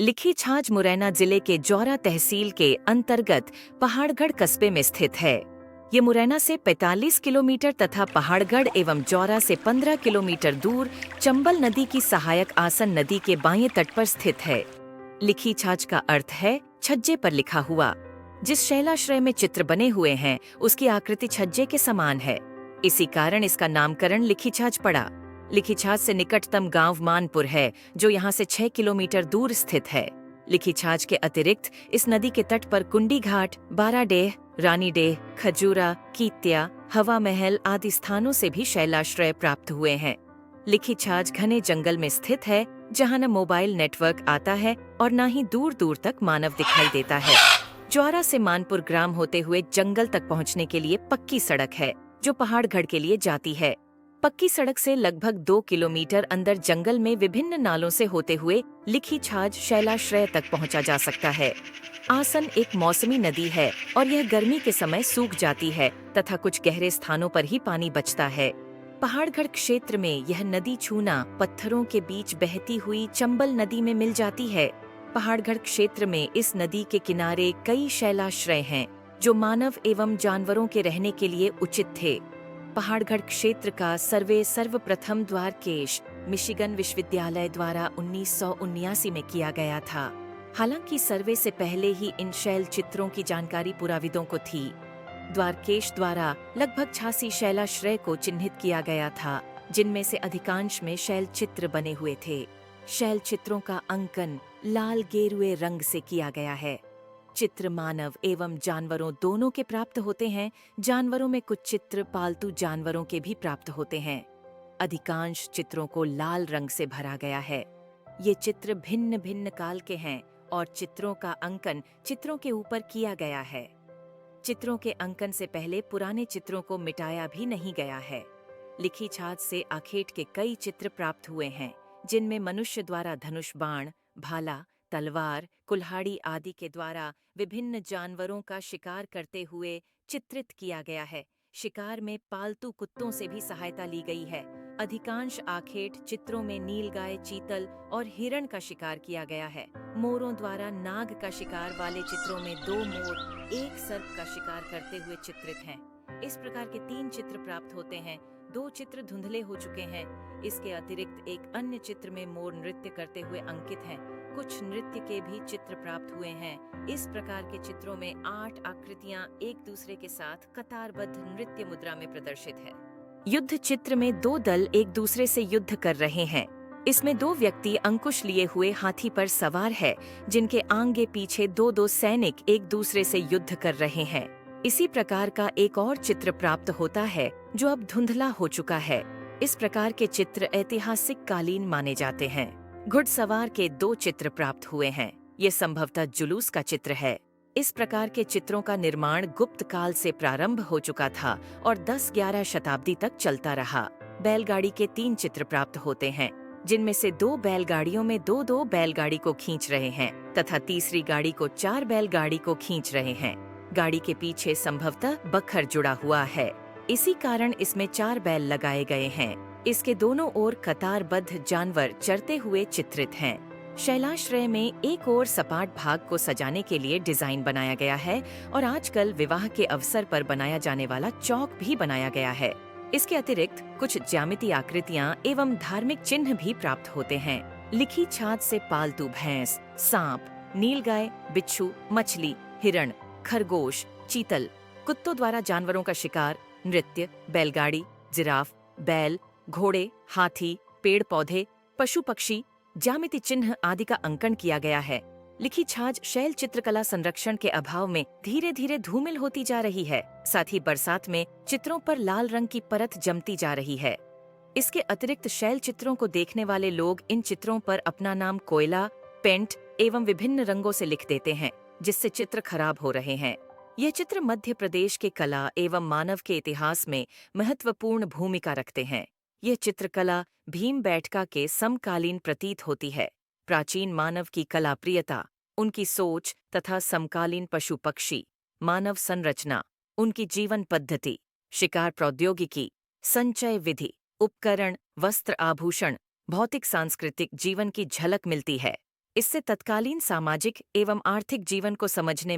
लिखी छाछ मुरैना जिले के जौरा तहसील के अंतर्गत पहाड़गढ़ कस्बे में स्थित है। ये मुरैना से 45 किलोमीटर तथा पहाड़गढ़ एवं जौरा से 15 किलोमीटर दूर चंबल नदी की सहायक आसन नदी के बाएं तट पर स्थित है। लिखी छाछ का अर्थ है छज्जे पर लिखा हुआ। जिस शैलाश्रय में चित्र बने हुए हैं उसकी आकृति छज्जे के समान है। इसी कारण इसका नामकरण लिखी छाछ पड़ा। लिखी छाछ से निकटतम गांव मानपुर है जो यहाँ से 6 किलोमीटर दूर स्थित है। लिखी छाछ के अतिरिक्त इस नदी के तट पर कुंडी घाट, बाराडेह, रानीडेह, खजूरा, कीत्या, हवा महल आदि स्थानों से भी शैलाश्रय प्राप्त हुए हैं। लिखी छाछ घने जंगल में स्थित है जहाँ न मोबाइल नेटवर्क आता है और न ही दूर दूर तक मानव दिखाई देता है। जौरा से मानपुर ग्राम होते हुए जंगल तक पहुँचने के लिए पक्की सड़क है जो पहाड़गढ़ के लिए जाती है। पक्की सड़क से लगभग 2 किलोमीटर अंदर जंगल में विभिन्न नालों से होते हुए लिखी छाछ शैलाश्रय तक पहुंचा जा सकता है। आसन एक मौसमी नदी है और यह गर्मी के समय सूख जाती है तथा कुछ गहरे स्थानों पर ही पानी बचता है। पहाड़गढ़ क्षेत्र में यह नदी छूना पत्थरों के बीच बहती हुई चंबल नदी में मिल जाती है। पहाड़गढ़ क्षेत्र में इस नदी के किनारे कई शैलाश्रय हैं जो मानव एवं जानवरों के रहने के लिए उचित थे। पहाड़गढ़ क्षेत्र का सर्वे सर्वप्रथम द्वारकेश मिशिगन विश्वविद्यालय द्वारा 1979 में किया गया था। हालांकि सर्वे से पहले ही इन शैल चित्रों की जानकारी पुराविदों को थी। द्वारकेश द्वारा लगभग 86 शैलाश्रय को चिन्हित किया गया था जिनमें से अधिकांश में शैल चित्र बने हुए थे। शैल चित्रों का अंकन लाल गेरुए रंग से किया गया है। चित्र मानव एवं जानवरों दोनों के प्राप्त होते हैं। जानवरों में कुछ चित्र पालतू जानवरों के भी प्राप्त होते हैं। अधिकांश चित्रों को लाल रंग से भरा गया है। ये चित्र भिन्न भिन्न काल के हैं और चित्रों का अंकन चित्रों के ऊपर किया गया है। चित्रों के अंकन से पहले पुराने चित्रों को मिटाया भी नहीं गया है। लिखी छाछ से आखेट के कई चित्र प्राप्त हुए हैं जिनमें मनुष्य द्वारा धनुष बाण, भाला, तलवार, कुल्हाड़ी आदि के द्वारा विभिन्न जानवरों का शिकार करते हुए चित्रित किया गया है। शिकार में पालतू कुत्तों से भी सहायता ली गई है। अधिकांश आखेट चित्रों में नीलगाय, चीतल और हिरण का शिकार किया गया है। मोरों द्वारा नाग का शिकार वाले चित्रों में 2 मोर एक सर्प का शिकार करते हुए चित्रित हैं। इस प्रकार के 3 चित्र प्राप्त होते हैं। 2 चित्र धुंधले हो चुके हैं। इसके अतिरिक्त एक अन्य चित्र में मोर नृत्य करते हुए अंकित हैं। कुछ नृत्य के भी चित्र प्राप्त हुए हैं। इस प्रकार के चित्रों में 8 आकृतियां एक दूसरे के साथ कतारबद्ध नृत्य मुद्रा में प्रदर्शित है। युद्ध चित्र में 2 दल एक दूसरे से युद्ध कर रहे हैं। इसमें 2 व्यक्ति अंकुश लिए हुए हाथी पर सवार है जिनके आगे पीछे 2-2 सैनिक एक दूसरे से युद्ध कर रहे हैं। इसी प्रकार का एक और चित्र प्राप्त होता है जो अब धुंधला हो चुका है। इस प्रकार के चित्र ऐतिहासिक कालीन माने जाते हैं। घुड़सवार के 2 चित्र प्राप्त हुए हैं। ये संभवतः जुलूस का चित्र है। इस प्रकार के चित्रों का निर्माण गुप्त काल से प्रारंभ हो चुका था और 10-11 शताब्दी तक चलता रहा। बैलगाड़ी के 3 चित्र प्राप्त होते हैं जिनमें से 2 बैलगाड़ियों में 2-2 बैलगाड़ी को खींच रहे हैं तथा तीसरी गाड़ी को 4 बैलगाड़ी को खींच रहे हैं। गाड़ी के पीछे संभवतः बखर जुड़ा हुआ है। इसी कारण इसमें 4 बैल लगाए गए हैं। इसके दोनों ओर कतारबद्ध जानवर चरते हुए चित्रित हैं। शैलाश्रय में एक ओर सपाट भाग को सजाने के लिए डिजाइन बनाया गया है और आजकल विवाह के अवसर पर बनाया जाने वाला चौक भी बनाया गया है। इसके अतिरिक्त कुछ ज्यामितीय आकृतियां एवं धार्मिक चिन्ह भी प्राप्त होते हैं। लिखी छाछ से पालतू भैंस, सांप, नीलगाय, बिच्छू, मछली, हिरण, खरगोश, चीतल, कुत्तों द्वारा जानवरों का शिकार, नृत्य, बैलगाड़ी, जिराफ, बैल, घोड़े, हाथी, पेड़ पौधे, पशु पक्षी, ज्यामिति चिन्ह आदि का अंकन किया गया है। लिखी छाछ शैल चित्रकला संरक्षण के अभाव में धीरे धीरे धूमिल होती जा रही है। साथ ही बरसात में चित्रों पर लाल रंग की परत जमती जा रही है। इसके अतिरिक्त शैल चित्रों को देखने वाले लोग इन चित्रों पर अपना नाम कोयला, पेंट एवं विभिन्न रंगों से लिख देते हैं जिससे चित्र खराब हो रहे हैं। ये चित्र मध्य प्रदेश के कला एवं मानव के इतिहास में महत्वपूर्ण भूमिका रखते हैं। यह चित्रकला भीमबेटका के समकालीन प्रतीत होती है। प्राचीन मानव की कला प्रियता, उनकी सोच तथा समकालीन पशु पक्षी, मानव संरचना, उनकी जीवन पद्धति, शिकार प्रौद्योगिकी, संचय विधि, उपकरण, वस्त्र आभूषण, भौतिक सांस्कृतिक जीवन की झलक मिलती है। इससे तत्कालीन सामाजिक एवं आर्थिक जीवन को समझने